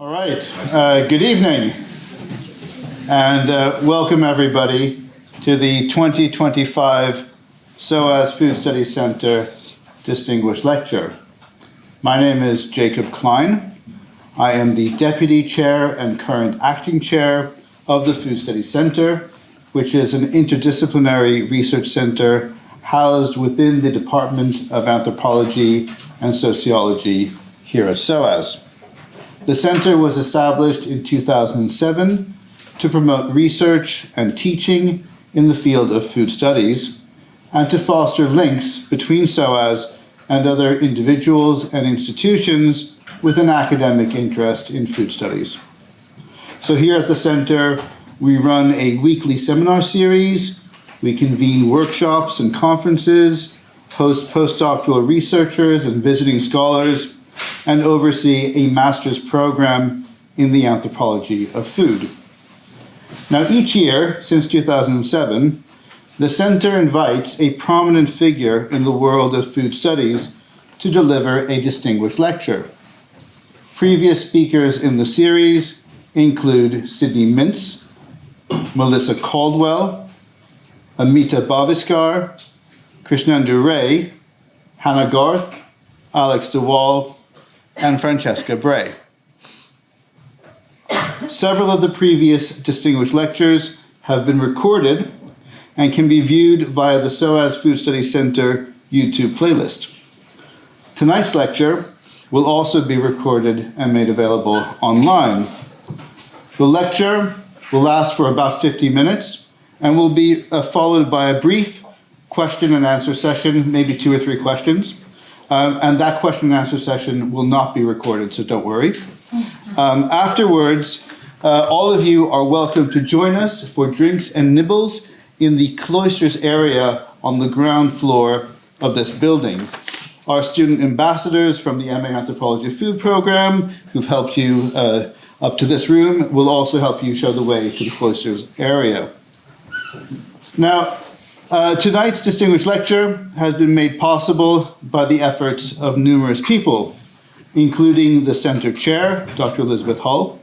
All right, good evening, and welcome everybody to the 2025 SOAS Food Studies Center Distinguished Lecture. My name is Jacob Klein. I am the Deputy Chair and current Acting Chair of the Food Studies Center, which is an interdisciplinary research center housed within the Department of Anthropology and Sociology here at SOAS. The center was established in 2007 to promote research and teaching in the field of food studies and to foster links between SOAS and other individuals and institutions with an academic interest in food studies. So here at the center, we run a weekly seminar series, we convene workshops and conferences, host postdoctoral researchers and visiting scholars, and oversee a master's program in the anthropology of food. Now, each year since 2007, the center invites a prominent figure in the world of food studies to deliver a distinguished lecture. Previous speakers in the series include Sydney Mintz, Melissa Caldwell, Amita Bhaviskar, Krishnendu Ray, Hannah Garth, Alex DeWall, and Francesca Bray. Several of the previous distinguished lectures have been recorded and can be viewed via the SOAS Food Studies Center YouTube playlist. Tonight's lecture will also be recorded and made available online. The lecture will last for about 50 minutes and will be followed by a brief question and answer session, maybe 2 or 3 questions. And that question and answer session will not be recorded, so don't worry. Afterwards, all of you are welcome to join us for drinks and nibbles in the cloisters area on the ground floor of this building. Our student ambassadors from the MA Anthropology Food Program, who've helped you up to this room, will also help you show the way to the cloisters area. Now, tonight's distinguished lecture has been made possible by the efforts of numerous people, including the center chair, Dr. Elizabeth Hull,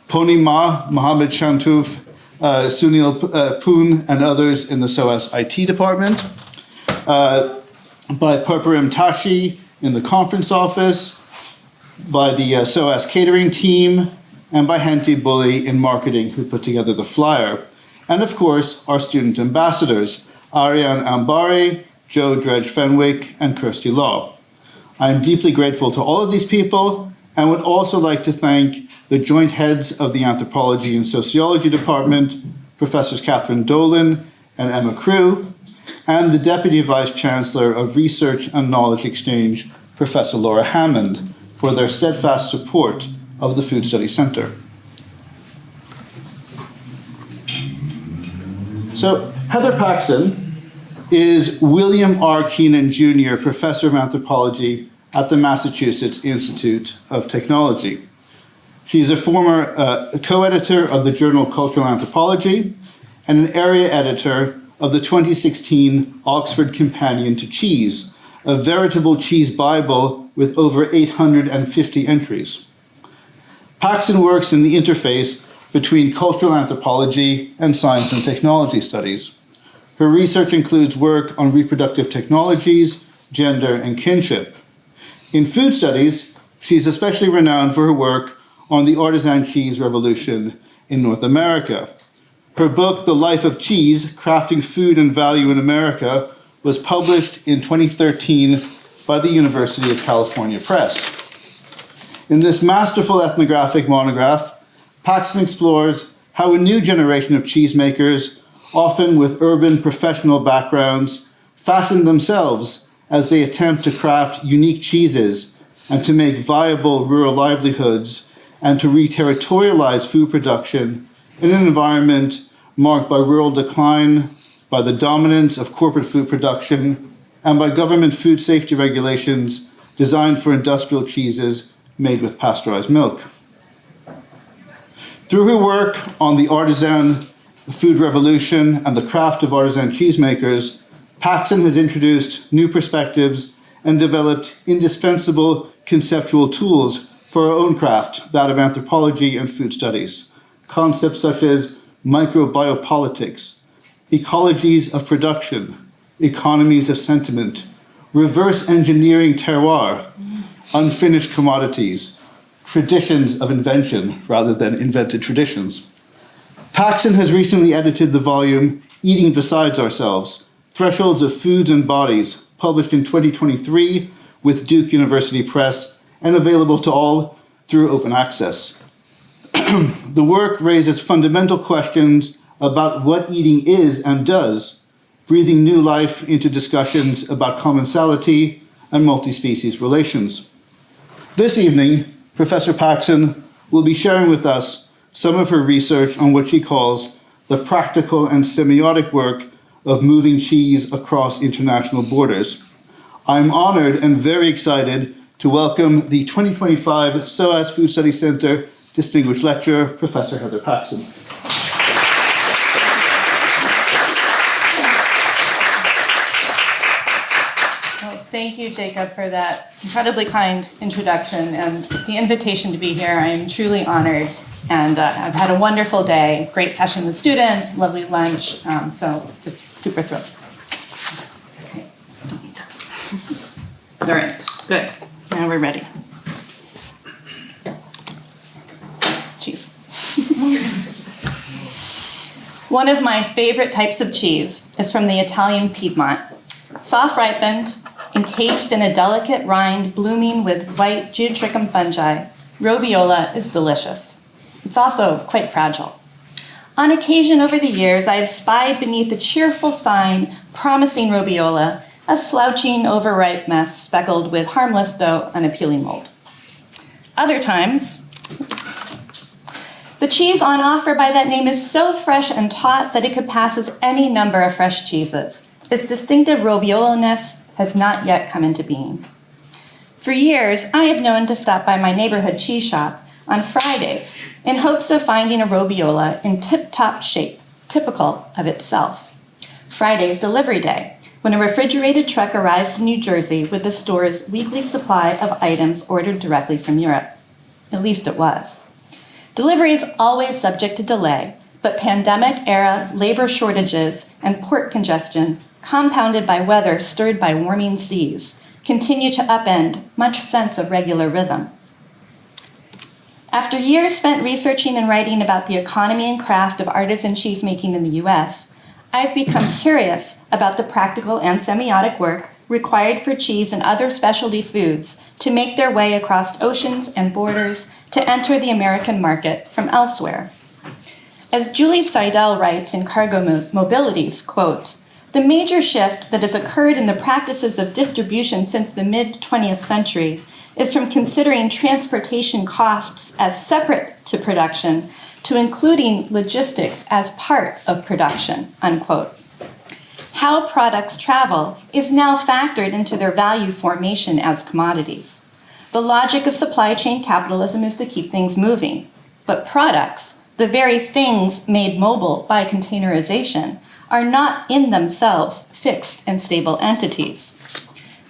Pony Ma, Mohammed Shantuf, Sunil Poon, and others in the SOAS IT department, by Purpurim Tashi in the conference office, by the SOAS catering team, and by Henty Bully in marketing, who put together the flyer, and of course, our student ambassadors, Ariane Ambari, Joe Dredge Fenwick, and Kirsty Law. I am deeply grateful to all of these people and would also like to thank the joint heads of the Anthropology and Sociology Department, Professors Catherine Dolan and Emma Crew, and the Deputy Vice Chancellor of Research and Knowledge Exchange, Professor Laura Hammond, for their steadfast support of the Food Studies Center. So, Heather Paxson is William R. Keenan Jr. Professor of Anthropology at the Massachusetts Institute of Technology. She's a former co-editor of the journal Cultural Anthropology and an area editor of the 2016 Oxford Companion to Cheese, a veritable cheese Bible with over 850 entries. Paxson works in the interface between cultural anthropology and science and technology studies. Her research includes work on reproductive technologies, gender, and kinship. In food studies, she's especially renowned for her work on the artisan cheese revolution in North America. Her book, The Life of Cheese, Crafting Food and Value in America, was published in 2013 by the University of California Press. In this masterful ethnographic monograph, Paxson explores how a new generation of cheesemakers, often with urban professional backgrounds, fashion themselves as they attempt to craft unique cheeses and to make viable rural livelihoods and to re-territorialize food production in an environment marked by rural decline, by the dominance of corporate food production, and by government food safety regulations designed for industrial cheeses made with pasteurized milk. Through her work on the artisan food revolution and the craft of artisan cheesemakers, Paxson has introduced new perspectives and developed indispensable conceptual tools for our own craft, that of anthropology and food studies. Concepts such as microbiopolitics, ecologies of production, economies of sentiment, reverse engineering terroir, unfinished commodities, traditions of invention rather than invented traditions. Paxson has recently edited the volume Eating Besides Ourselves, Thresholds of Foods and Bodies, published in 2023 with Duke University Press and available to all through open access. The work raises fundamental questions about what eating is and does, breathing new life into discussions about commensality and multi-species relations. This evening, Professor Paxson will be sharing with us some of her research on what she calls the practical and semiotic work of moving cheese across international borders. I'm honored and very excited to welcome the 2025 SOAS Food Studies Center Distinguished Lecturer, Professor Heather Paxson. Well, thank you, Jacob, for that incredibly kind introduction and the invitation to be here. I am truly honored, and I've had a wonderful day, great session with students, lovely lunch, so just super thrilled. Okay. All right, good. Now we're ready. Cheese. One of my favorite types of cheese is from the Italian Piedmont. Soft ripened, encased in a delicate rind blooming with white geotrichum fungi, robiola is delicious. It's also quite fragile. On occasion over the years, I have spied beneath the cheerful sign promising robiola a slouching, overripe mess speckled with harmless though unappealing mold. Other times, the cheese on offer by that name is so fresh and taut that it could pass as any number of fresh cheeses. Its distinctive robiola-ness has not yet come into being. For years, I have known to stop by my neighborhood cheese shop on Fridays in hopes of finding a robiola in tip-top shape, typical of itself. Friday is delivery day, when a refrigerated truck arrives from New Jersey with the store's weekly supply of items ordered directly from Europe. At least it was. Delivery is always subject to delay, but pandemic-era labor shortages and port congestion, compounded by weather stirred by warming seas, continue to upend much sense of regular rhythm. After years spent researching and writing about the economy and craft of artisan cheesemaking in the U.S., I've become curious about the practical and semiotic work required for cheese and other specialty foods to make their way across oceans and borders to enter the American market from elsewhere. As Julie Seidel writes in Cargo Mobilities, quote, "The major shift that has occurred in the practices of distribution since the mid-20th century is from considering transportation costs as separate to production to including logistics as part of production," unquote. How products travel is now factored into their value formation as commodities. The logic of supply chain capitalism is to keep things moving, but products, the very things made mobile by containerization, are not in themselves fixed and stable entities.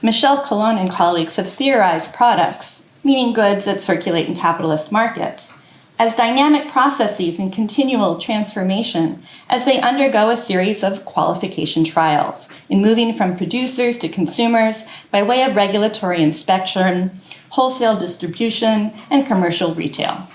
Michel Colon and colleagues have theorized products, meaning goods that circulate in capitalist markets, as dynamic processes in continual transformation as they undergo a series of qualification trials in moving from producers to consumers by way of regulatory inspection, wholesale distribution, and commercial retail.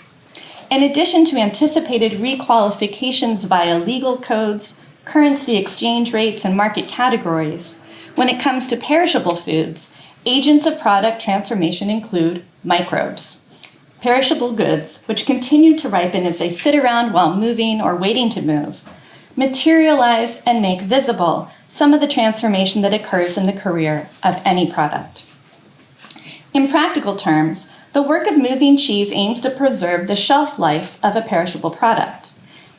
In addition to anticipated requalifications via legal codes, currency exchange rates, and market categories, when it comes to perishable foods, agents of product transformation include microbes. Perishable goods, which continue to ripen as they sit around while moving or waiting to move, materialize and make visible some of the transformation that occurs in the career of any product. In practical terms, the work of moving cheese aims to preserve the shelf life of a perishable product.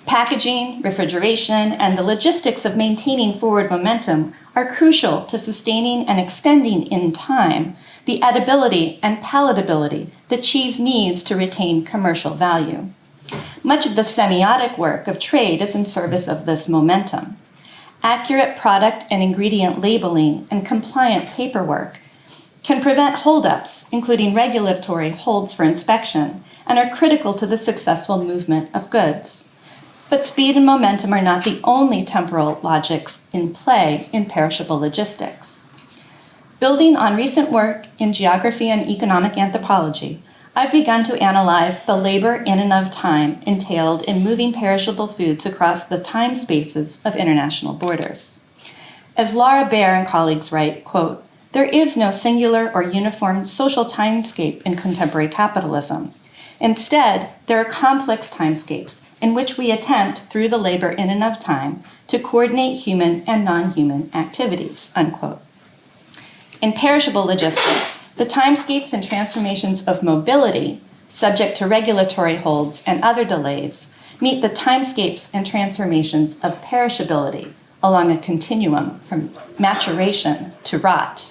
Packaging, refrigeration, and the logistics of maintaining forward momentum are crucial to sustaining and extending in time the edibility and palatability that cheese needs to retain commercial value. Much of the semiotic work of trade is in service of this momentum. Accurate product and ingredient labeling and compliant paperwork can prevent holdups, including regulatory holds for inspection, and are critical to the successful movement of goods. But speed and momentum are not the only temporal logics in play in perishable logistics. Building on recent work in geography and economic anthropology, I've begun to analyze the labor in and of time entailed in moving perishable foods across the time spaces of international borders. As Laura Baer and colleagues write, quote, "There is no singular or uniform social timescape in contemporary capitalism. Instead, there are complex timescapes in which we attempt, through the labor in and of time, to coordinate human and non-human activities," unquote. In perishable logistics, the timescapes and transformations of mobility, subject to regulatory holds and other delays, meet the timescapes and transformations of perishability along a continuum from maturation to rot.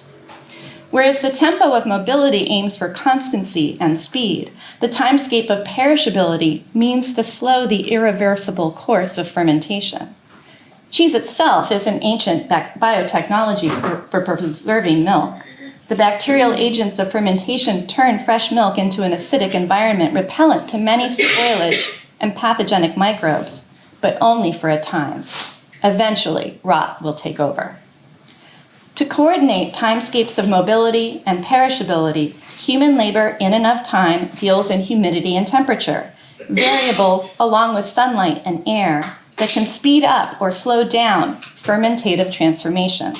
Whereas the tempo of mobility aims for constancy and speed, the timescape of perishability means to slow the irreversible course of fermentation. Cheese itself is an ancient biotechnology for preserving milk. The bacterial agents of fermentation turn fresh milk into an acidic environment repellent to many spoilage and pathogenic microbes, but only for a time. Eventually, rot will take over. To coordinate timescapes of mobility and perishability, human labor in and of time deals in humidity and temperature, variables along with sunlight and air that can speed up or slow down fermentative transformation.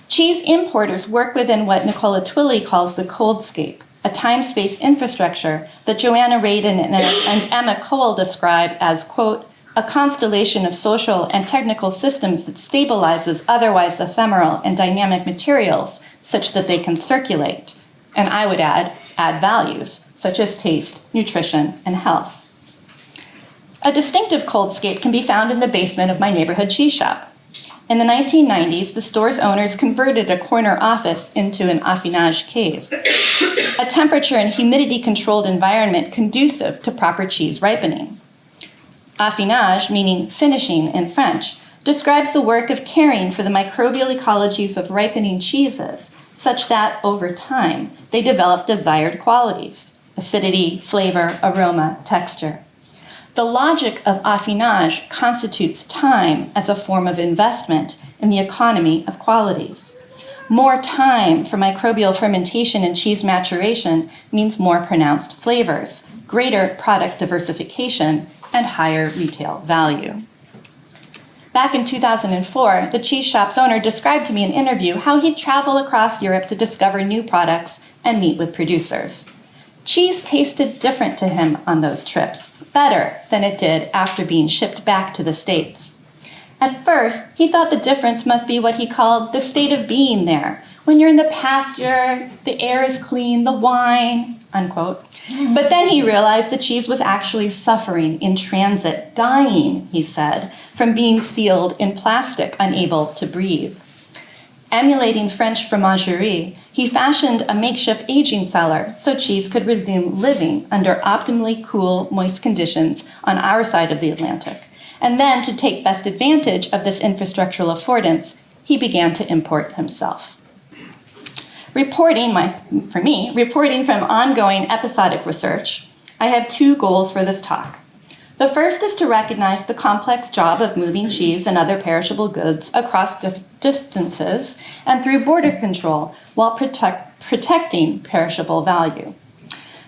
Cheese importers work within what Nicola Twilley calls the coldscape, a time-space infrastructure that Joanna Radin and Emma Cole describe as, quote, "a constellation of social and technical systems that stabilizes otherwise ephemeral and dynamic materials such that they can circulate," and I would add values, such as taste, nutrition, and health. A distinctive coldscape can be found in the basement of my neighborhood cheese shop. In the 1990s, the store's owners converted a corner office into an affinage cave, a temperature and humidity-controlled environment conducive to proper cheese ripening. Affinage, meaning finishing in French, describes the work of caring for the microbial ecologies of ripening cheeses, such that, over time, they develop desired qualities: acidity, flavor, aroma, texture. The logic of affinage constitutes time as a form of investment in the economy of qualities. More time for microbial fermentation and cheese maturation means more pronounced flavors, greater product diversification, and higher retail value. Back in 2004, the cheese shop's owner described to me in an interview how he'd travel across Europe to discover new products and meet with producers. Cheese tasted different to him on those trips, better than it did after being shipped back to the States. At first, he thought the difference must be what he called the state of being there. When you're in the pasture, the air is clean, the wine, unquote. But then he realized the cheese was actually suffering in transit, dying, he said, from being sealed in plastic, unable to breathe. Emulating French fromagerie, he fashioned a makeshift aging cellar so cheese could resume living under optimally cool, moist conditions on our side of the Atlantic. And then, to take best advantage of this infrastructural affordance, he began to import himself. Reporting from ongoing episodic research, I have two goals for this talk. The first is to recognize the complex job of moving cheese and other perishable goods across distances and through border control while protecting perishable value.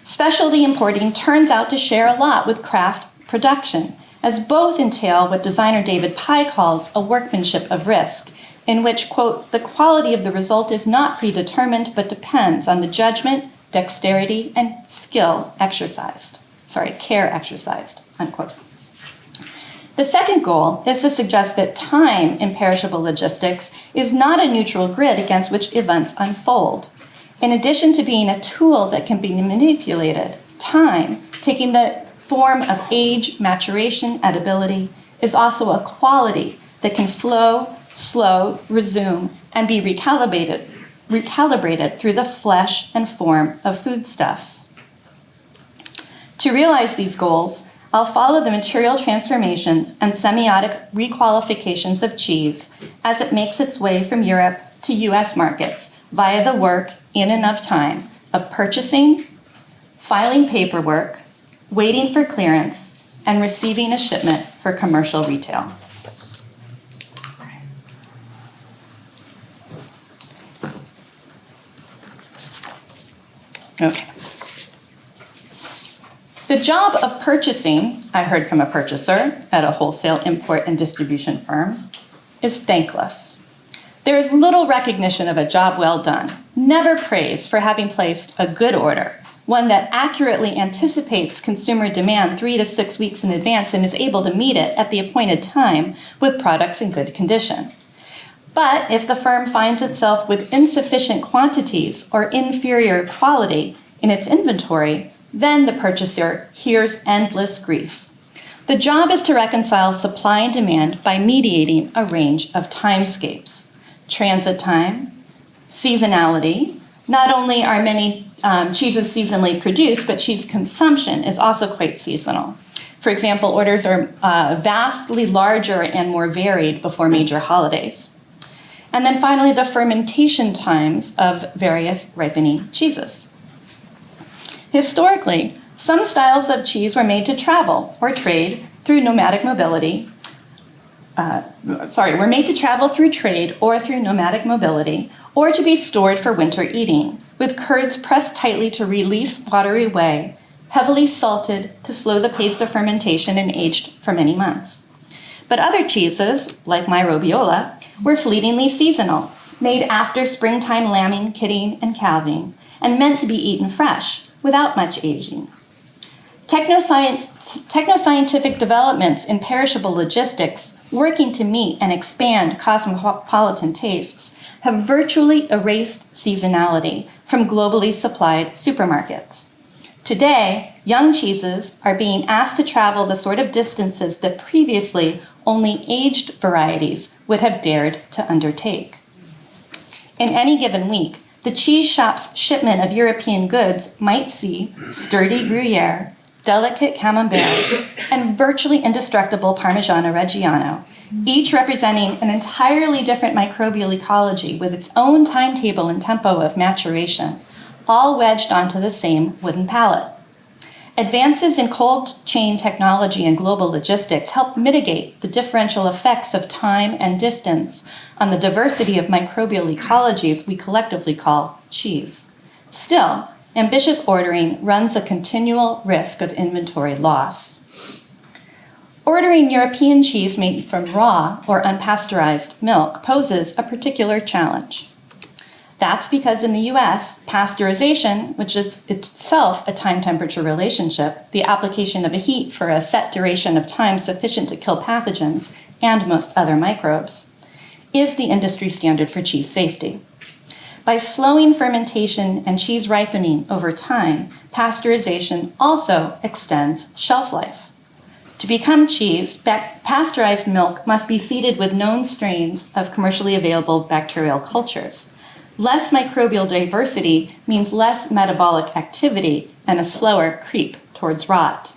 Specialty importing turns out to share a lot with craft production, as both entail what designer David Pye calls a workmanship of risk, in which, quote, "the quality of the result is not predetermined but depends on the judgment, dexterity, and care exercised," unquote. The second goal is to suggest that time in perishable logistics is not a neutral grid against which events unfold. In addition to being a tool that can be manipulated, time, taking the form of age, maturation, edibility, is also a quality that can flow, slow, resume, and be recalibrated through the flesh and form of foodstuffs. To realize these goals, I'll follow the material transformations and semiotic requalifications of cheese as it makes its way from Europe to US markets via the work in and of time of purchasing, filing paperwork, waiting for clearance, and receiving a shipment for commercial retail. Okay. The job of purchasing, I heard from a purchaser at a wholesale import and distribution firm, is thankless. There is little recognition of a job well done, never praise for having placed a good order, one that accurately anticipates consumer demand 3 to 6 weeks in advance and is able to meet it at the appointed time with products in good condition. But if the firm finds itself with insufficient quantities or inferior quality in its inventory, then the purchaser hears endless grief. The job is to reconcile supply and demand by mediating a range of timescapes: transit time, seasonality. Not only are many cheeses seasonally produced, but cheese consumption is also quite seasonal. For example, orders are vastly larger and more varied before major holidays. And then finally, the fermentation times of various ripening cheeses. Historically, some styles of cheese were made to travel or trade through nomadic mobility. Were made to travel through trade or through nomadic mobility, or to be stored for winter eating, with curds pressed tightly to release watery whey, heavily salted to slow the pace of fermentation, and aged for many months. But other cheeses, like my robiola, were fleetingly seasonal, made after springtime lambing, kidding, and calving, and meant to be eaten fresh, without much aging. Technoscientific developments in perishable logistics, working to meet and expand cosmopolitan tastes, have virtually erased seasonality from globally supplied supermarkets. Today, young cheeses are being asked to travel the sort of distances that previously only aged varieties would have dared to undertake. In any given week, the cheese shop's shipment of European goods might see sturdy Gruyere, delicate Camembert, and virtually indestructible Parmigiano Reggiano, each representing an entirely different microbial ecology with its own timetable and tempo of maturation, all wedged onto the same wooden pallet. Advances in cold chain technology and global logistics help mitigate the differential effects of time and distance on the diversity of microbial ecologies we collectively call cheese. Still, ambitious ordering runs a continual risk of inventory loss. Ordering European cheese made from raw or unpasteurized milk poses a particular challenge. That's because in the US, pasteurization, which is itself a time-temperature relationship, the application of a heat for a set duration of time sufficient to kill pathogens and most other microbes, is the industry standard for cheese safety. By slowing fermentation and cheese ripening over time, pasteurization also extends shelf life. To become cheese, pasteurized milk must be seeded with known strains of commercially available bacterial cultures. Less microbial diversity means less metabolic activity and a slower creep towards rot.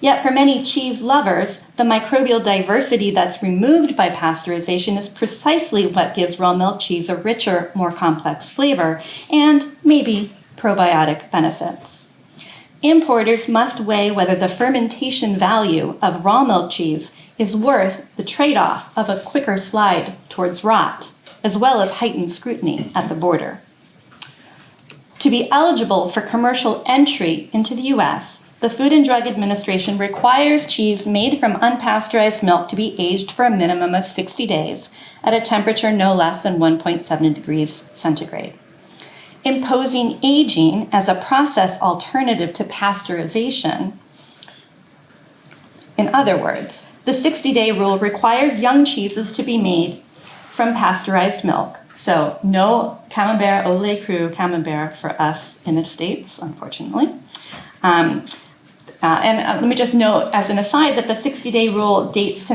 Yet for many cheese lovers, the microbial diversity that's removed by pasteurization is precisely what gives raw milk cheese a richer, more complex flavor and maybe probiotic benefits. Importers must weigh whether the fermentation value of raw milk cheese is worth the trade-off of a quicker slide towards rot, as well as heightened scrutiny at the border. To be eligible for commercial entry into the US, the Food and Drug Administration requires cheese made from unpasteurized milk to be aged for a minimum of 60 days at a temperature no less than 1.7 degrees centigrade. Imposing aging as a process alternative to pasteurization, in other words, the 60-day rule requires young cheeses to be made from pasteurized milk. So no Camembert au lait cru Camembert for us in the States, unfortunately. Let me just note as an aside that the 60-day rule dates to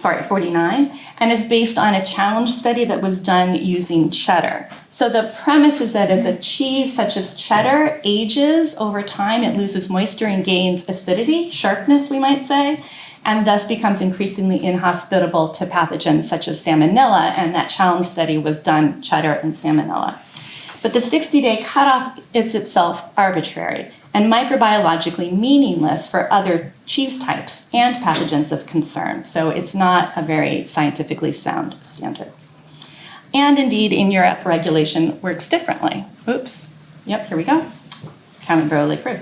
49, and is based on a challenge study that was done using cheddar. So the premise is that as a cheese such as cheddar ages over time, it loses moisture and gains acidity, sharpness, we might say, and thus becomes increasingly inhospitable to pathogens such as salmonella, and that challenge study was done cheddar and salmonella. But the 60-day cutoff is itself arbitrary and microbiologically meaningless for other cheese types and pathogens of concern. So it's not a very scientifically sound standard. And indeed, in Europe, regulation works differently. Oops. Yep, here we go. Camembert au lait cru.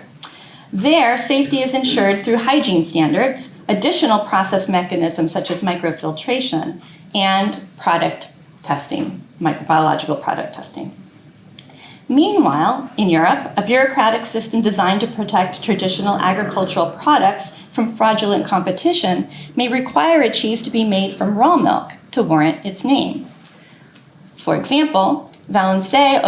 There, safety is ensured through hygiene standards, additional process mechanisms such as microfiltration, and product testing, microbiological product testing. Meanwhile, in Europe, a bureaucratic system designed to protect traditional agricultural products from fraudulent competition may require a cheese to be made from raw milk to warrant its name. For example, Valençay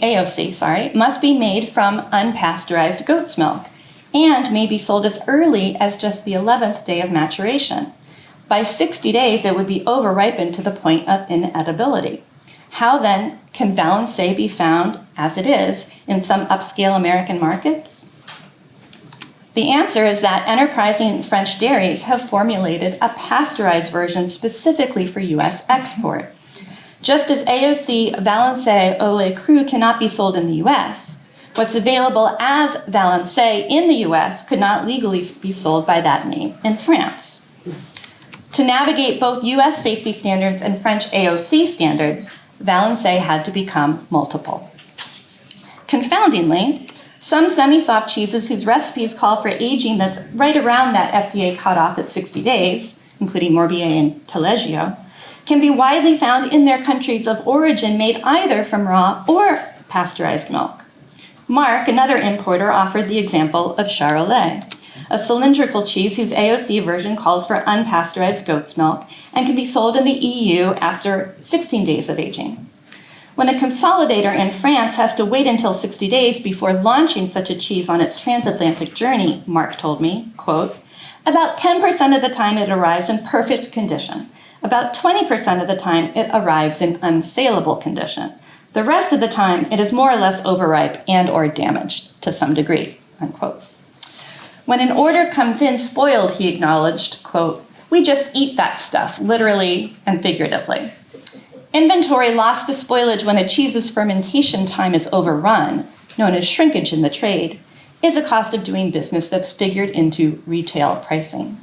AOC must be made from unpasteurized goat's milk and may be sold as early as just the 11th day of maturation. By 60 days, it would be over-ripened to the point of inedibility. How then can Valençay be found, as it is, in some upscale American markets? The answer is that enterprising French dairies have formulated a pasteurized version specifically for US export. Just as AOC Valençay au lait cru cannot be sold in the US, what's available as Valençay in the US could not legally be sold by that name in France. To navigate both US safety standards and French AOC standards, Valençay had to become multiple. Confoundingly, some semi-soft cheeses whose recipes call for aging that's right around that FDA cutoff at 60 days, including Morbier and Taleggio, can be widely found in their countries of origin made either from raw or pasteurized milk. Marc, another importer, offered the example of Charolais, a cylindrical cheese whose AOC version calls for unpasteurized goat's milk and can be sold in the EU after 16 days of aging. When a consolidator in France has to wait until 60 days before launching such a cheese on its transatlantic journey, Marc told me, quote, about 10% of the time it arrives in perfect condition. About 20% of the time it arrives in unsaleable condition. The rest of the time it is more or less overripe and or damaged to some degree, unquote. When an order comes in spoiled, he acknowledged, quote, we just eat that stuff, literally and figuratively. Inventory lost to spoilage when a cheese's fermentation time is overrun, known as shrinkage in the trade, is a cost of doing business that's figured into retail pricing.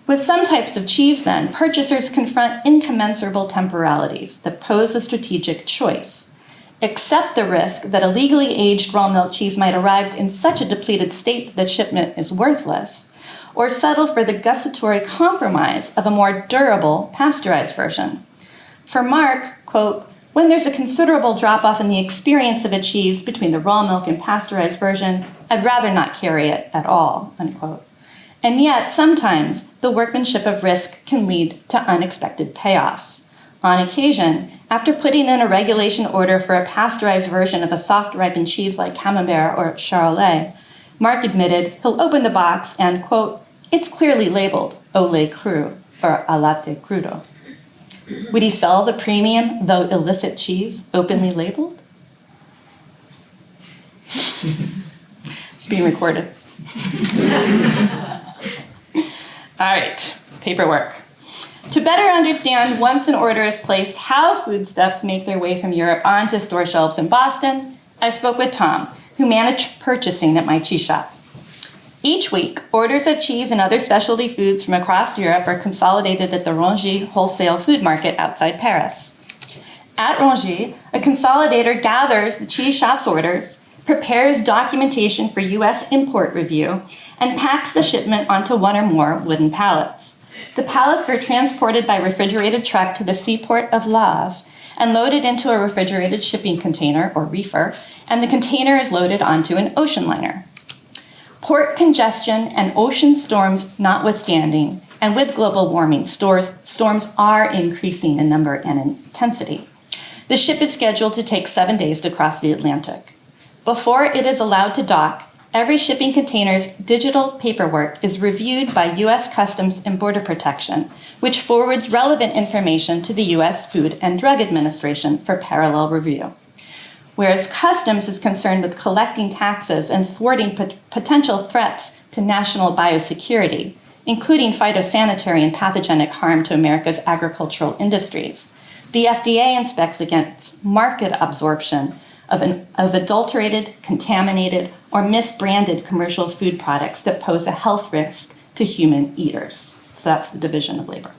With some types of cheese, then, purchasers confront incommensurable temporalities that pose a strategic choice. Accept the risk that a legally aged raw milk cheese might arrive in such a depleted state that shipment is worthless, or settle for the gustatory compromise of a more durable pasteurized version. For Marc, quote, when there's a considerable drop-off in the experience of a cheese between the raw milk and pasteurized version, I'd rather not carry it at all, unquote. And yet, sometimes, the workmanship of risk can lead to unexpected payoffs. On occasion, after putting in a regulation order for a pasteurized version of a soft ripened cheese like Camembert or Charolais, Marc admitted he'll open the box and, quote, it's clearly labeled au lait cru or à latte crudo. Would he sell the premium, though illicit cheese openly labeled? It's being recorded. All right, paperwork. To better understand, once an order is placed, how foodstuffs make their way from Europe onto store shelves in Boston, I spoke with Tom, who managed purchasing at my cheese shop. Each week, orders of cheese and other specialty foods from across Europe are consolidated at the Rungis wholesale food market outside Paris. At Rungis, a consolidator gathers the cheese shop's orders, prepares documentation for U.S. import review, and packs the shipment onto one or more wooden pallets. The pallets are transported by refrigerated truck to the seaport of Le Havre and loaded into a refrigerated shipping container, or reefer, and the container is loaded onto an ocean liner. Port congestion and ocean storms notwithstanding, and with global warming, storms are increasing in number and intensity. The ship is scheduled to take 7 days to cross the Atlantic. Before it is allowed to dock, every shipping container's digital paperwork is reviewed by U.S. Customs and Border Protection, which forwards relevant information to the U.S. Food and Drug Administration for parallel review. Whereas Customs is concerned with collecting taxes and thwarting potential threats to national biosecurity, including phytosanitary and pathogenic harm to America's agricultural industries, The FDA inspects against market absorption of adulterated, contaminated, or misbranded commercial food products that pose a health risk to human eaters. So that's the division of labor.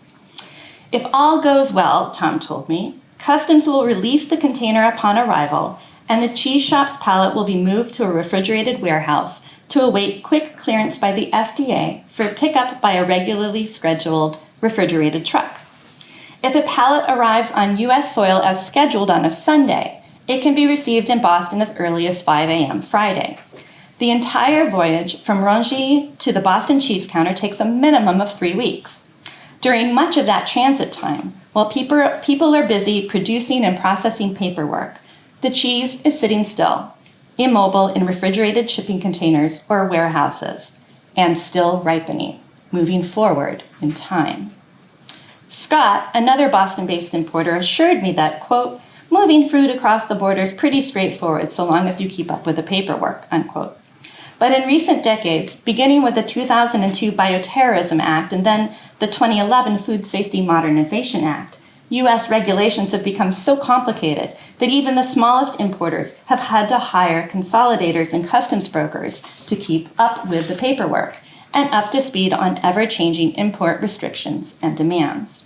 If all goes well, Tom told me, Customs will release the container upon arrival, and the cheese shop's pallet will be moved to a refrigerated warehouse to await quick clearance by the FDA for pickup by a regularly scheduled refrigerated truck. If a pallet arrives on U.S. soil as scheduled on a Sunday, it can be received in Boston as early as 5 a.m. Friday. The entire voyage from Rungis to the Boston cheese counter takes a minimum of 3 weeks. During much of that transit time, while people are busy producing and processing paperwork, the cheese is sitting still, immobile in refrigerated shipping containers or warehouses, and still ripening, moving forward in time. Scott, another Boston-based importer, assured me that, quote, moving fruit across the border is pretty straightforward so long as you keep up with the paperwork, unquote. But in recent decades, beginning with the 2002 Bioterrorism Act and then the 2011 Food Safety Modernization Act, U.S. regulations have become so complicated that even the smallest importers have had to hire consolidators and customs brokers to keep up with the paperwork and up to speed on ever-changing import restrictions and demands.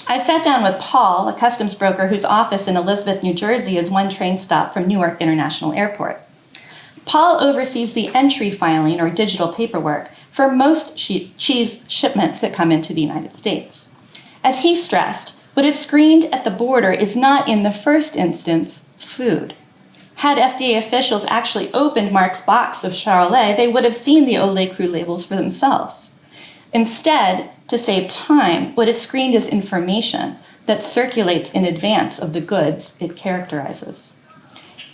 I sat down with Paul, a customs broker whose office in Elizabeth, New Jersey is one train stop from Newark International Airport. Paul oversees the entry filing or digital paperwork for most cheese shipments that come into the United States. As he stressed, what is screened at the border is not, in the first instance, food. Had FDA officials actually opened Mark's box of Charolais, they would have seen the Au lait cru labels for themselves. Instead, to save time, what is screened is information that circulates in advance of the goods it characterizes.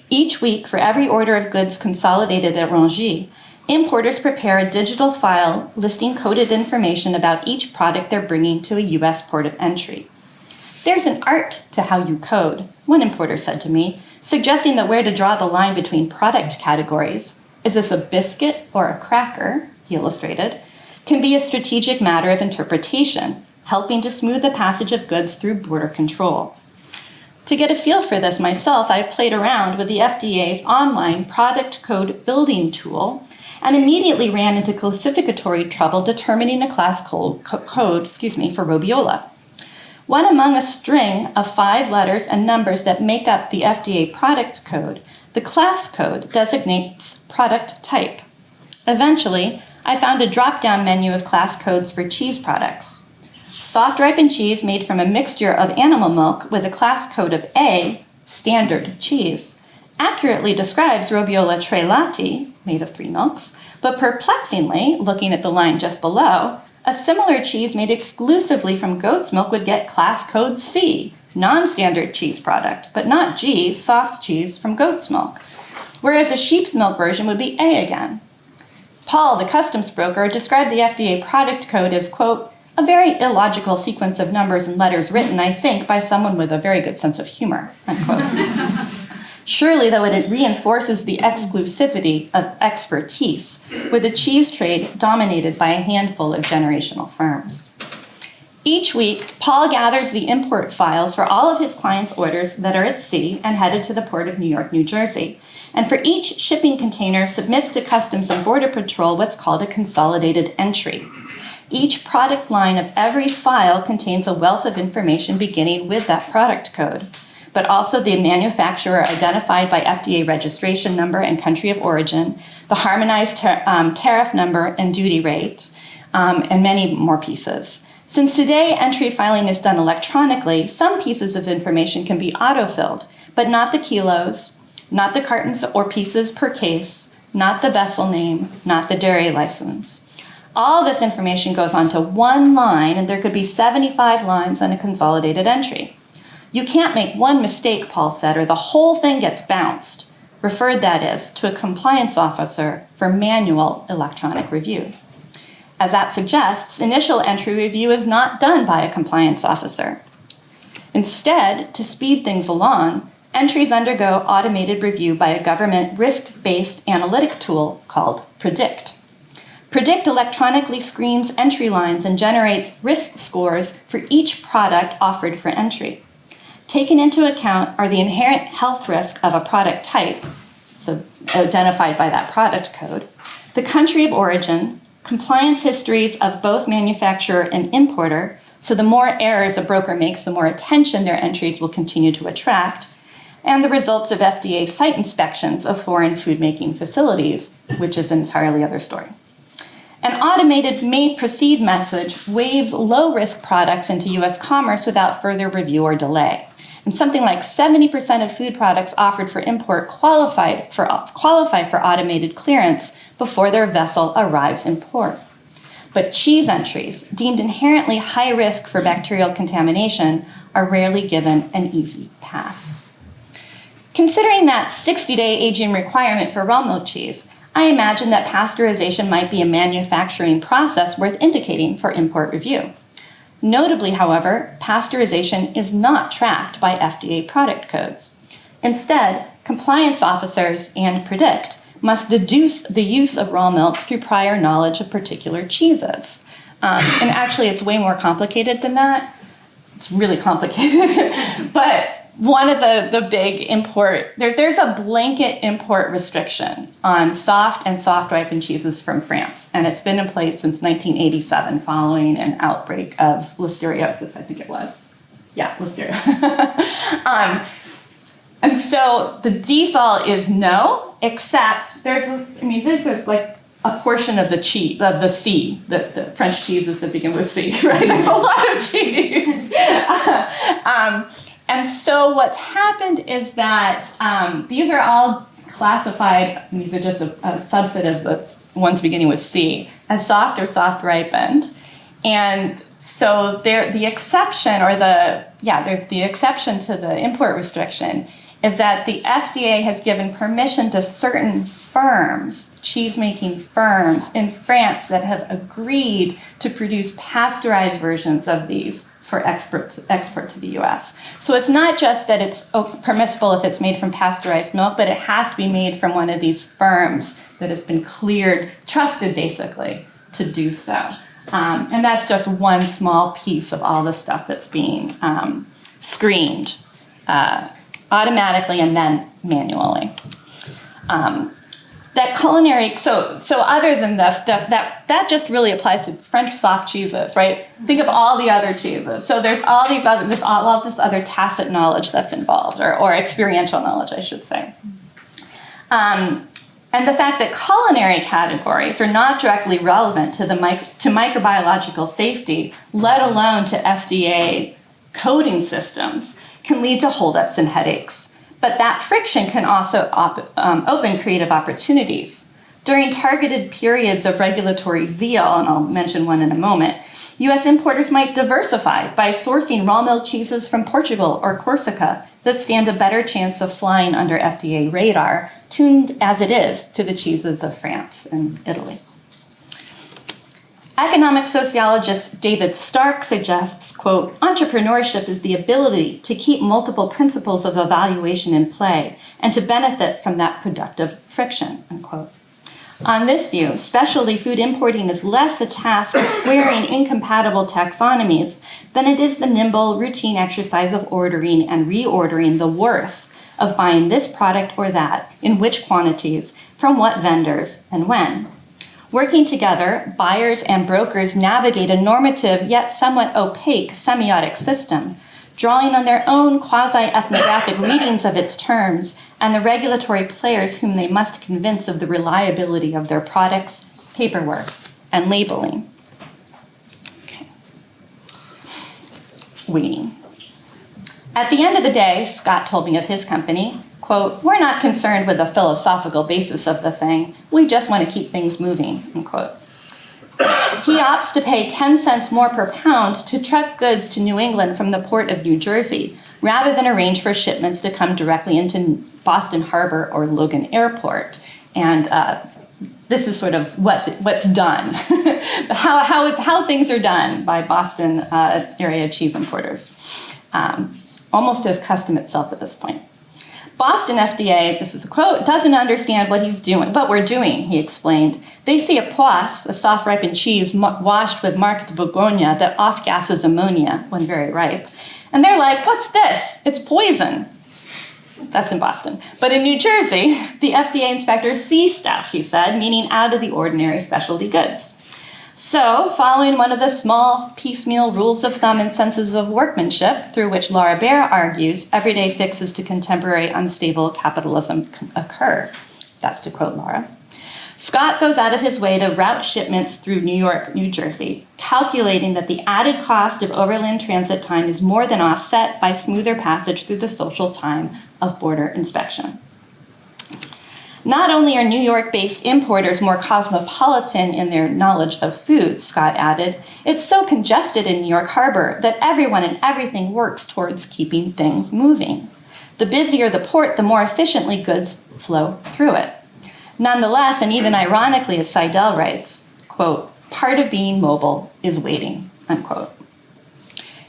Each week, for every order of goods consolidated at Rungis, importers prepare a digital file listing coded information about each product they're bringing to a U.S. port of entry. There's an art to how you code, one importer said to me, suggesting that where to draw the line between product categories, is this a biscuit or a cracker, he illustrated, can be a strategic matter of interpretation, helping to smooth the passage of goods through border control. To get a feel for this myself, I played around with the FDA's online product code building tool and immediately ran into classificatory trouble determining a class code for robiola. One among a string of 5 letters and numbers that make up the FDA product code, the class code designates product type. Eventually, I found a drop-down menu of class codes for cheese products. Soft ripened cheese made from a mixture of animal milk with a class code of A, standard cheese, accurately describes Robiola Tre Latti, made of 3 milks, but perplexingly, looking at the line just below, a similar cheese made exclusively from goat's milk would get class code C, non-standard cheese product, but not G, soft cheese from goat's milk, whereas a sheep's milk version would be A again. Paul, the customs broker, described the FDA product code as, quote, a very illogical sequence of numbers and letters written, I think, by someone with a very good sense of humor, unquote. Surely, though, it reinforces the exclusivity of expertise, with the cheese trade dominated by a handful of generational firms. Each week, Paul gathers the import files for all of his clients' orders that are at sea and headed to the port of New York, New Jersey, and for each shipping container submits to Customs and Border Patrol what's called a consolidated entry. Each product line of every file contains a wealth of information beginning with that product code, but also the manufacturer identified by FDA registration number and country of origin, the harmonized tariff number and duty rate, and many more pieces. Since today entry filing is done electronically, some pieces of information can be autofilled, but not the kilos, not the cartons or pieces per case, not the vessel name, not the dairy license. All this information goes onto one line, and there could be 75 lines on a consolidated entry. You can't make one mistake, Paul said, or the whole thing gets bounced, referred, that is, to a compliance officer for manual electronic review. As that suggests, initial entry review is not done by a compliance officer. Instead, to speed things along, entries undergo automated review by a government risk-based analytic tool called Predict. Predict electronically screens entry lines and generates risk scores for each product offered for entry. Taken into account are the inherent health risk of a product type, so identified by that product code, the country of origin, compliance histories of both manufacturer and importer, so the more errors a broker makes, the more attention their entries will continue to attract, and the results of FDA site inspections of foreign food-making facilities, which is an entirely other story. An automated may proceed message waives low-risk products into U.S. commerce without further review or delay. And something like 70% of food products offered for import qualify for automated clearance before their vessel arrives in port. But cheese entries, deemed inherently high risk for bacterial contamination, are rarely given an easy pass. Considering that 60-day aging requirement for raw milk cheese, I imagine that pasteurization might be a manufacturing process worth indicating for import review. Notably, however, pasteurization is not tracked by FDA product codes. Instead, compliance officers and PREDICT must deduce the use of raw milk through prior knowledge of particular cheeses. And actually, it's way more complicated than that. It's really complicated. But one of the big import, there's a blanket import restriction on soft and soft-ripened cheeses from France, and it's been in place since 1987 following an outbreak of listeriosis, I think it was. Yeah, listeria. And so the default is no, except this is like a portion of the C, the French cheeses that begin with C, right? There's a lot of cheese. And so what's happened is that these are all classified, and these are just a subset of the ones beginning with C, as soft or soft ripened. And so the exception, there's the exception to the import restriction is that the FDA has given permission to certain firms, cheese-making firms in France that have agreed to produce pasteurized versions of these for export to the US. So it's not just that it's permissible if it's made from pasteurized milk, but it has to be made from one of these firms that has been cleared, trusted basically, to do so. And that's just one small piece of all the stuff that's being screened automatically and then manually. That culinary, so other than that just really applies to French soft cheeses, right? Think of all the other cheeses. So there's all this other tacit knowledge that's involved, or experiential knowledge, I should say. And the fact that culinary categories are not directly relevant to microbiological safety, let alone to FDA coding systems, can lead to holdups and headaches. But that friction can also open creative opportunities. During targeted periods of regulatory zeal, and I'll mention one in a moment, U.S. importers might diversify by sourcing raw milk cheeses from Portugal or Corsica that stand a better chance of flying under FDA radar, tuned as it is to the cheeses of France and Italy. Economic sociologist David Stark suggests, quote, entrepreneurship is the ability to keep multiple principles of evaluation in play and to benefit from that productive friction, unquote. On this view, specialty food importing is less a task of squaring incompatible taxonomies than it is the nimble, routine exercise of ordering and reordering the worth of buying this product or that, in which quantities, from what vendors, and when. Working together, buyers and brokers navigate a normative yet somewhat opaque semiotic system, drawing on their own quasi-ethnographic readings of its terms and the regulatory players whom they must convince of the reliability of their products, paperwork, and labeling. Okay. Waiting. At the end of the day, Scott told me of his company, quote, we're not concerned with the philosophical basis of the thing. We just want to keep things moving, unquote. He opts to pay 10 cents more per pound to truck goods to New England from the port of New Jersey, rather than arrange for shipments to come directly into Boston Harbor or Logan Airport. And this is sort of what's done, how things are done by Boston area cheese importers. Almost as custom itself at this point. Boston FDA, this is a quote, doesn't understand what we're doing, he explained. They see a poisse, a soft-ripened cheese washed with marked Bourgogne that off-gases ammonia when very ripe, And they're like, what's this? It's poison. That's in Boston. But in New Jersey, the FDA inspectors see stuff, he said, meaning out of the ordinary specialty goods. So, following one of the small piecemeal rules of thumb and senses of workmanship, through which Laura Baer argues everyday fixes to contemporary unstable capitalism occur, that's to quote Laura, Scott goes out of his way to route shipments through New York, New Jersey, calculating that the added cost of overland transit time is more than offset by smoother passage through the social time of border inspection. Not only are New York-based importers more cosmopolitan in their knowledge of food, Scott added, it's so congested in New York Harbor that everyone and everything works towards keeping things moving. The busier the port, the more efficiently goods flow through it. Nonetheless, and even ironically, as Seidel writes, quote, part of being mobile is waiting, unquote.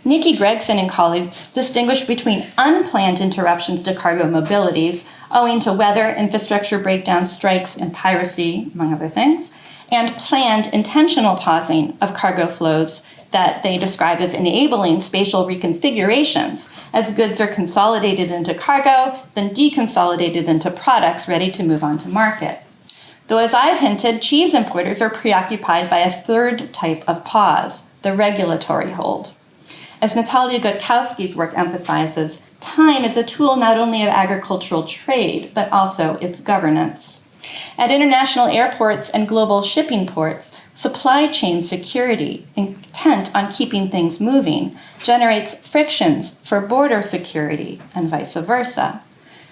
Nikki Gregson and colleagues distinguish between unplanned interruptions to cargo mobilities owing to weather, infrastructure breakdowns, strikes, and piracy, among other things, and planned intentional pausing of cargo flows that they describe as enabling spatial reconfigurations as goods are consolidated into cargo, then deconsolidated into products ready to move on to market. Though, as I've hinted, cheese importers are preoccupied by a third type of pause, the regulatory hold. As Natalia Gutkowski's work emphasizes, time is a tool not only of agricultural trade, but also its governance. At international airports and global shipping ports, supply chain security, intent on keeping things moving, generates frictions for border security and vice versa.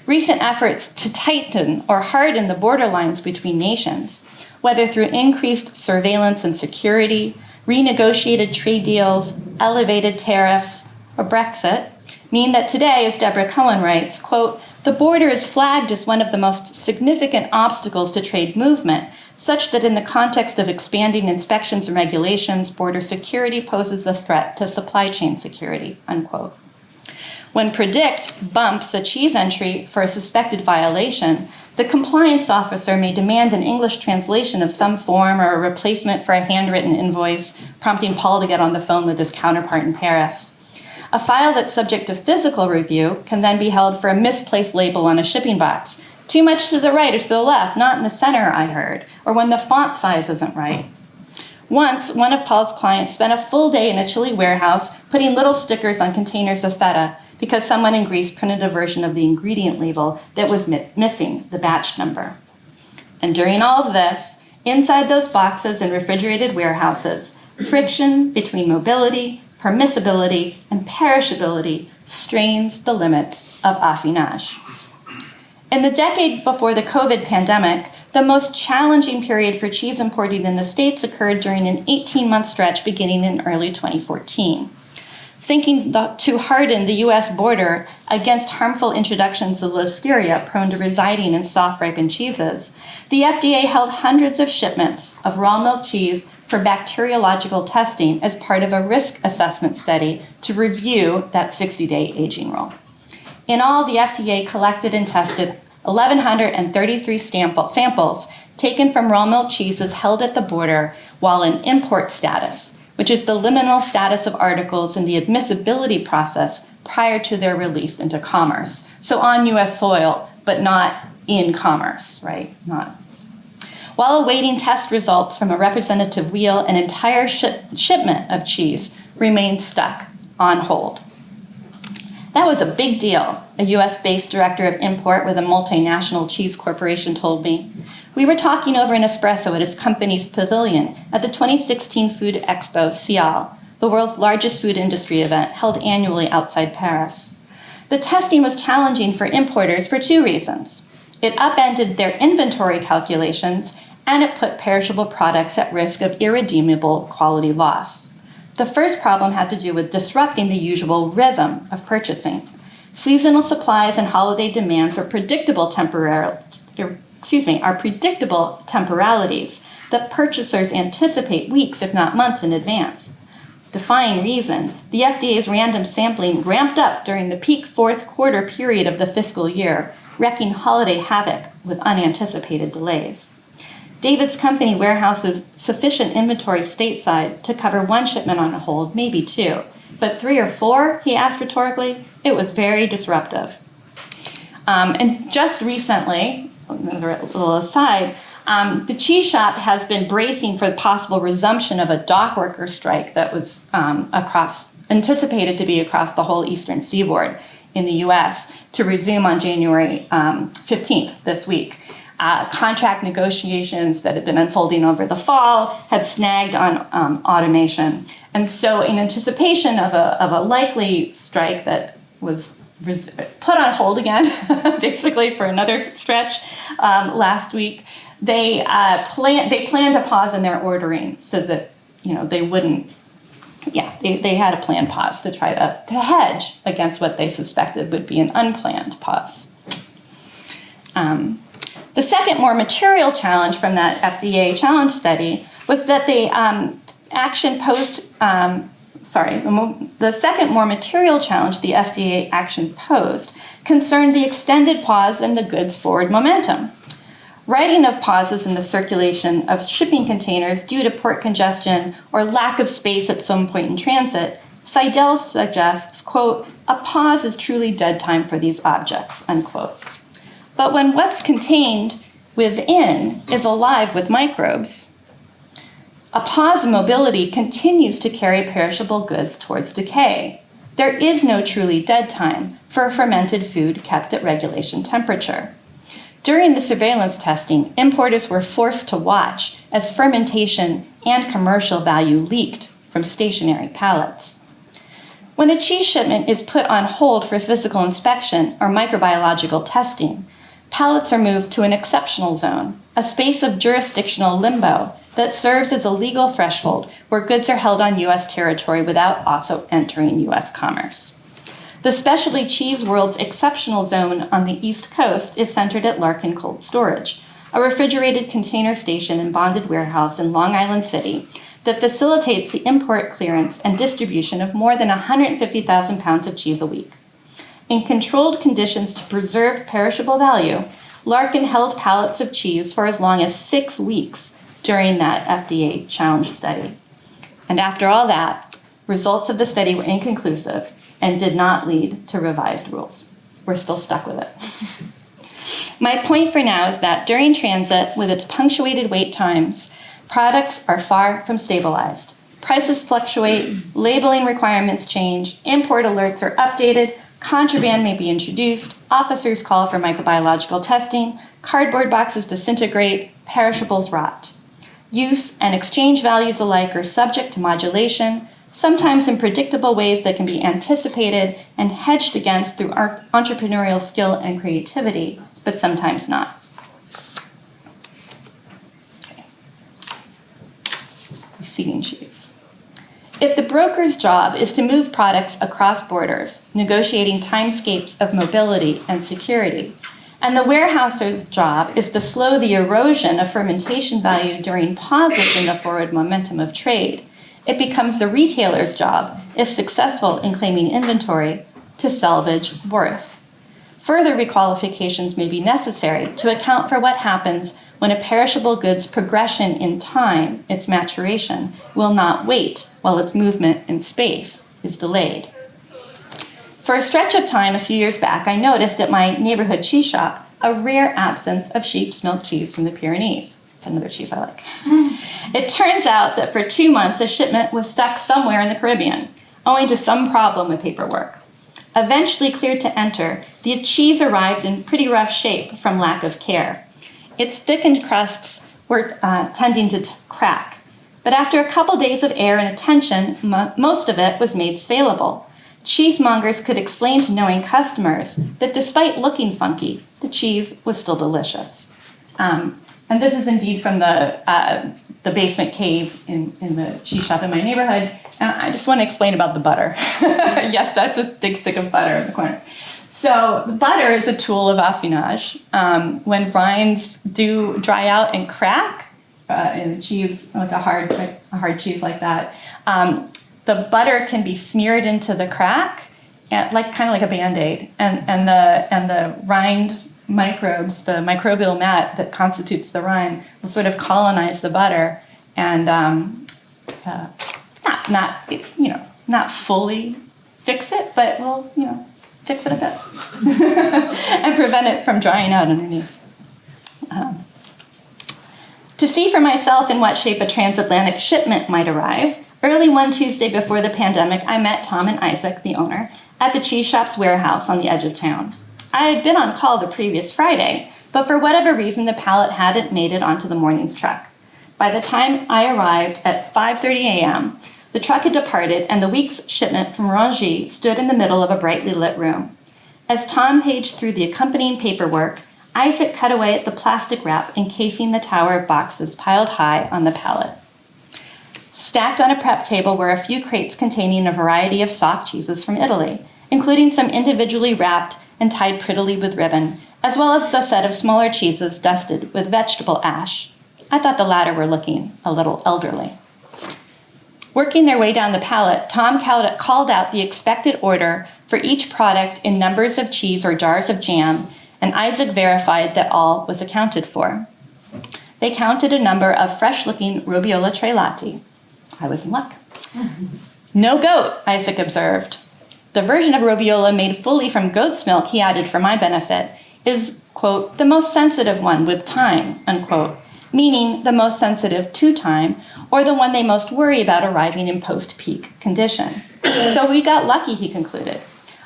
Recent efforts to tighten or harden the borderlines between nations, whether through increased surveillance and security, renegotiated trade deals, elevated tariffs, or Brexit, mean that today, as Deborah Cohen writes, quote, the border is flagged as one of the most significant obstacles to trade movement, such that in the context of expanding inspections and regulations, border security poses a threat to supply chain security, unquote. When Predict bumps a cheese entry for a suspected violation, the compliance officer may demand an English translation of some form or a replacement for a handwritten invoice, prompting Paul to get on the phone with his counterpart in Paris. A file that's subject to physical review can then be held for a misplaced label on a shipping box. Too much to the right or to the left, not in the center, I heard, or when the font size isn't right. Once, one of Paul's clients spent a full day in a chili warehouse putting little stickers on containers of feta because someone in Greece printed a version of the ingredient label that was missing the batch number. And during all of this, inside those boxes in refrigerated warehouses, friction between mobility, permissibility, and perishability strains the limits of affinage. In the decade before the COVID pandemic, the most challenging period for cheese importing in the States occurred during an 18-month stretch beginning in early 2014. Thinking to harden the U.S. border against harmful introductions of listeria prone to residing in soft-ripened cheeses, the FDA held hundreds of shipments of raw milk cheese for bacteriological testing as part of a risk assessment study to review that 60-day aging rule. In all, the FDA collected and tested 1,133 samples taken from raw milk cheeses held at the border while in import status, which is the liminal status of articles in the admissibility process prior to their release into commerce. So on U.S. soil, but not in commerce, right? While awaiting test results from a representative wheel, an entire shipment of cheese remained stuck on hold. That was a big deal, a US-based director of import with a multinational cheese corporation told me. We were talking over an espresso at his company's pavilion at the 2016 Food Expo Cial, the world's largest food industry event held annually outside Paris. The testing was challenging for importers for two reasons. It upended their inventory calculations, and it put perishable products at risk of irredeemable quality loss. The first problem had to do with disrupting the usual rhythm of purchasing. Seasonal supplies and holiday demands are predictable temporalities that purchasers anticipate weeks, if not months, in advance. Defying reason, the FDA's random sampling ramped up during the peak fourth quarter period of the fiscal year, wreaking holiday havoc with unanticipated delays. David's company warehouses sufficient inventory stateside to cover one shipment on hold, maybe two. but 3 or 4, he asked rhetorically. It was very disruptive. And just recently, another little aside, the cheese shop has been bracing for the possible resumption of a dock worker strike that was anticipated to be across the whole eastern seaboard in the US to resume on January 15th this week. Contract negotiations that had been unfolding over the fall had snagged on automation. And so in anticipation of a likely strike that was put on hold again, basically for another stretch last week, they planned to pause in their ordering so that they wouldn't. Yeah, they had a planned pause to try to hedge against what they suspected would be an unplanned pause. The second, more material challenge from that FDA challenge study was that the second, more material challenge the FDA action posed concerned the extended pause in the goods' forward momentum. Writing of pauses in the circulation of shipping containers due to port congestion or lack of space at some point in transit, Seidel suggests, quote, "a pause is truly dead time for these objects," unquote. But when what's contained within is alive with microbes, a pause in mobility continues to carry perishable goods towards decay. There is no truly dead time for a fermented food kept at regulation temperature. During the surveillance testing, importers were forced to watch as fermentation and commercial value leaked from stationary pallets. When a cheese shipment is put on hold for physical inspection or microbiological testing, pallets are moved to an exceptional zone, a space of jurisdictional limbo that serves as a legal threshold where goods are held on U.S. territory without also entering U.S. commerce. The specialty cheese world's exceptional zone on the East Coast is centered at Larkin Cold Storage, a refrigerated container station and bonded warehouse in Long Island City that facilitates the import clearance and distribution of more than 150,000 pounds of cheese a week. In controlled conditions to preserve perishable value, Larkin held pallets of cheese for as long as 6 weeks during that FDA challenge study. And after all that, results of the study were inconclusive and did not lead to revised rules. We're still stuck with it. My point for now is that during transit, with its punctuated wait times, products are far from stabilized. Prices fluctuate, labeling requirements change, import alerts are updated, contraband may be introduced, officers call for microbiological testing, cardboard boxes disintegrate, perishables rot. Use and exchange values alike are subject to modulation, sometimes in predictable ways that can be anticipated and hedged against through entrepreneurial skill and creativity, but sometimes not. Okay. Receiving cheese. If the broker's job is to move products across borders, negotiating timescapes of mobility and security, and the warehouser's job is to slow the erosion of fermentation value during pauses in the forward momentum of trade, it becomes the retailer's job, if successful in claiming inventory, to salvage worth. Further requalifications may be necessary to account for what happens when a perishable good's progression in time, its maturation, will not wait while its movement in space is delayed. For a stretch of time a few years back, I noticed at my neighborhood cheese shop a rare absence of sheep's milk cheese from the Pyrenees. It's another cheese I like. It turns out that for 2 months, a shipment was stuck somewhere in the Caribbean, owing to some problem with paperwork. Eventually cleared to enter, the cheese arrived in pretty rough shape from lack of care. Its thickened crusts were tending to crack, but after a couple days of air and attention, most of it was made saleable. Cheesemongers could explain to knowing customers that despite looking funky, the cheese was still delicious. And this is indeed from the basement cave in the cheese shop in my neighborhood. And I just want to explain about the butter. Yes, that's a big stick of butter in the corner. So the butter is a tool of affinage. When rinds do dry out and crack in a cheese, like a hard cheese like that, the butter can be smeared into the crack, and kind of like a Band-Aid, and the rind microbes, the microbial mat that constitutes the rind, will sort of not not fully fix it, but we'll, fix it a bit and prevent it from drying out underneath. To see for myself in what shape a transatlantic shipment might arrive, early one Tuesday before the pandemic, I met Tom and Isaac, the owner, at the cheese shop's warehouse on the edge of town. I had been on call the previous Friday, but for whatever reason, the pallet hadn't made it onto the morning's truck. By the time I arrived at 5:30 a.m., the truck had departed and the week's shipment from Rangy stood in the middle of a brightly lit room. As Tom paged through the accompanying paperwork, Isaac cut away at the plastic wrap encasing the tower of boxes piled high on the pallet. Stacked on a prep table were a few crates containing a variety of soft cheeses from Italy, including some individually wrapped and tied prettily with ribbon, as well as a set of smaller cheeses dusted with vegetable ash. I thought the latter were looking a little elderly. Working their way down the pallet, Tom called out the expected order for each product in numbers of cheese or jars of jam, and Isaac verified that all was accounted for. They counted a number of fresh-looking Robiola Trelati. I was in luck. No goat, Isaac observed. The version of Robiola made fully from goat's milk, he added for my benefit, is, quote, the most sensitive one with time, unquote, meaning the most sensitive to time, or the one they most worry about arriving in post-peak condition. So we got lucky, he concluded.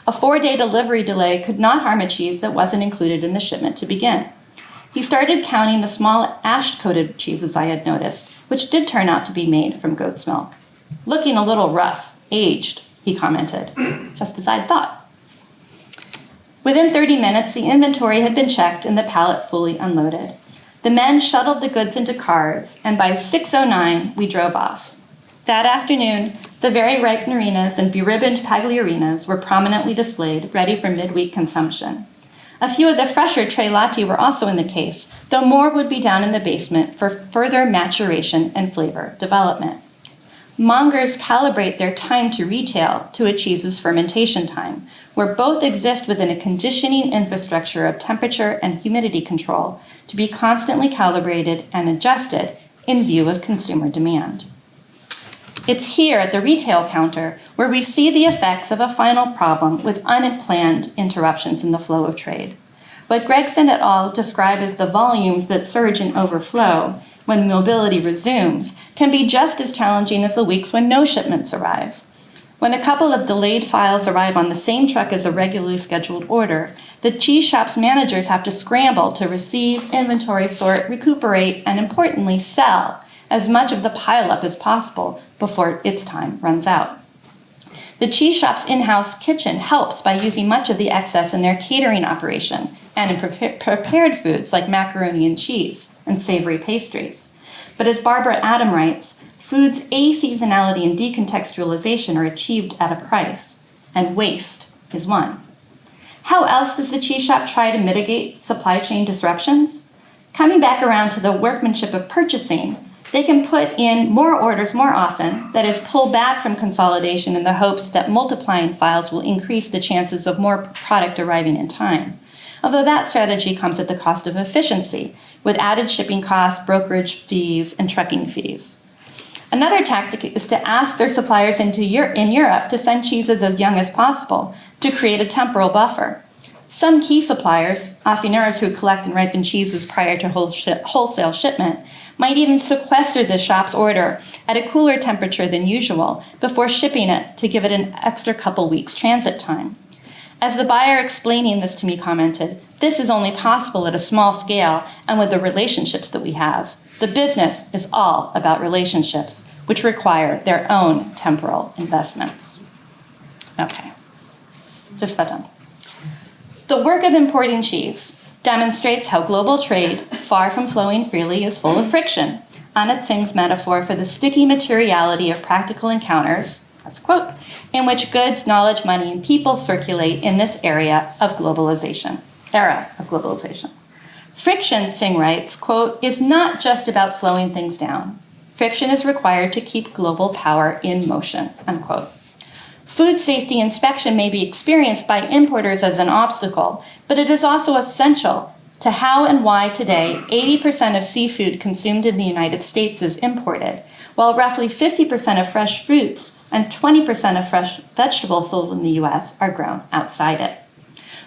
A 4-day delivery delay could not harm a cheese that wasn't included in the shipment to begin. He started counting the small ash-coated cheeses I had noticed, which did turn out to be made from goat's milk. Looking a little rough, aged, he commented, just as I'd thought. Within 30 minutes, the inventory had been checked and the pallet fully unloaded. The men shuttled the goods into cars, and by 6:09, we drove off. That afternoon, the very ripe narinas and beribboned pagliarinas were prominently displayed, ready for midweek consumption. A few of the fresher Trelati were also in the case, though more would be down in the basement for further maturation and flavor development. Mongers calibrate their time to retail to a cheese's fermentation time, where both exist within a conditioning infrastructure of temperature and humidity control to be constantly calibrated and adjusted in view of consumer demand. It's here at the retail counter where we see the effects of a final problem with unplanned interruptions in the flow of trade. What Gregson et al. Describe as the volumes that surge and overflow when mobility resumes can be just as challenging as the weeks when no shipments arrive. When a couple of delayed files arrive on the same truck as a regularly scheduled order, the cheese shop's managers have to scramble to receive, inventory sort, recuperate, and importantly, sell as much of the pileup as possible before its time runs out. The cheese shop's in-house kitchen helps by using much of the excess in their catering operation and in prepared foods like macaroni and cheese and savory pastries. But as Barbara Adam writes, food's aseasonality and decontextualization are achieved at a price, and waste is one. How else does the cheese shop try to mitigate supply chain disruptions? Coming back around to the workmanship of purchasing, they can put in more orders more often, that is, pull back from consolidation in the hopes that multiplying files will increase the chances of more product arriving in time. Although that strategy comes at the cost of efficiency, with added shipping costs, brokerage fees, and trucking fees. Another tactic is to ask their suppliers in Europe to send cheeses as young as possible to create a temporal buffer. Some key suppliers, affineurs who collect and ripen cheeses prior to wholesale shipment, might even sequester the shop's order at a cooler temperature than usual before shipping it to give it an extra couple weeks transit time. As the buyer explaining this to me commented, this is only possible at a small scale and with the relationships that we have. The business is all about relationships, which require their own temporal investments. Okay, just about done. The work of importing cheese demonstrates how global trade, far from flowing freely, is full of friction. Anna Tsing's metaphor for the sticky materiality of practical encounters, that's a quote, in which goods, knowledge, money, and people circulate in this era of globalization. Friction, Tsing writes, quote, is not just about slowing things down. Friction is required to keep global power in motion, unquote. Food safety inspection may be experienced by importers as an obstacle, but it is also essential to how and why today 80% of seafood consumed in the United States is imported, while roughly 50% of fresh fruits and 20% of fresh vegetables sold in the US are grown outside it.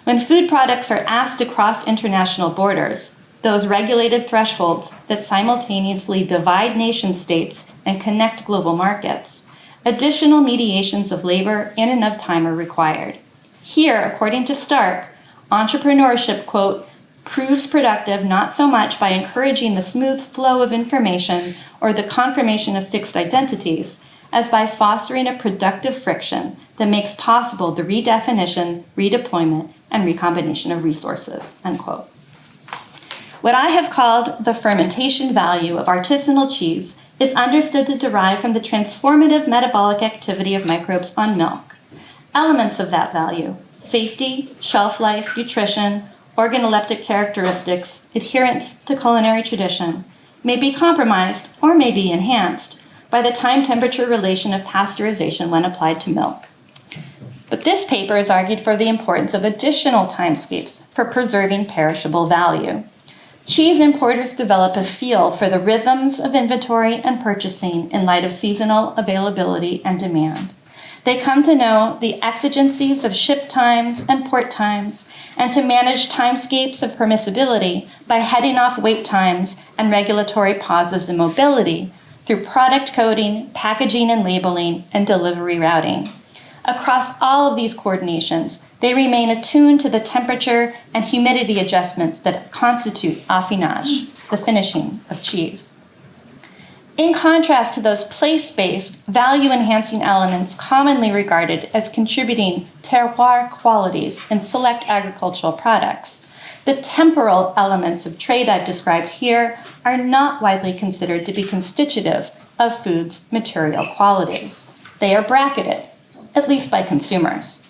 When food products are asked to cross international borders, those regulated thresholds that simultaneously divide nation-states and connect global markets, additional mediations of labor in and of time are required. Here, according to Stark, entrepreneurship, quote, proves productive not so much by encouraging the smooth flow of information or the confirmation of fixed identities, as by fostering a productive friction that makes possible the redefinition, redeployment, and recombination of resources, unquote. What I have called the fermentation value of artisanal cheese is understood to derive from the transformative metabolic activity of microbes on milk. Elements of that value, safety, shelf life, nutrition, organoleptic characteristics, adherence to culinary tradition, may be compromised or may be enhanced by the time-temperature relation of pasteurization when applied to milk. But this paper has argued for the importance of additional timescapes for preserving perishable value. Cheese importers develop a feel for the rhythms of inventory and purchasing in light of seasonal availability and demand. They come to know the exigencies of ship times and port times, and to manage timescapes of permissibility by heading off wait times and regulatory pauses in mobility through product coding, packaging and labeling, and delivery routing. Across all of these coordinations, they remain attuned to the temperature and humidity adjustments that constitute affinage, the finishing of cheese. In contrast to those place-based, value-enhancing elements commonly regarded as contributing terroir qualities in select agricultural products, the temporal elements of trade I've described here are not widely considered to be constitutive of food's material qualities. They are bracketed, at least by consumers.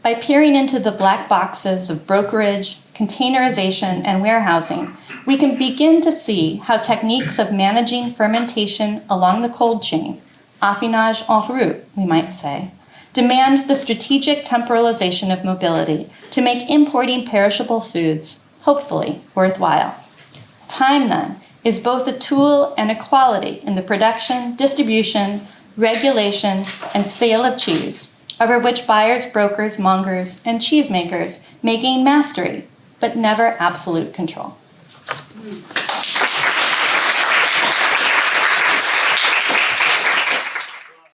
By peering into the black boxes of brokerage, containerization, and warehousing, we can begin to see how techniques of managing fermentation along the cold chain, affinage en route, we might say, demand the strategic temporalization of mobility to make importing perishable foods, hopefully, worthwhile. Time, then, is both a tool and a quality in the production, distribution, regulation, and sale of cheese, over which buyers, brokers, mongers, and cheesemakers may gain mastery, but never absolute control.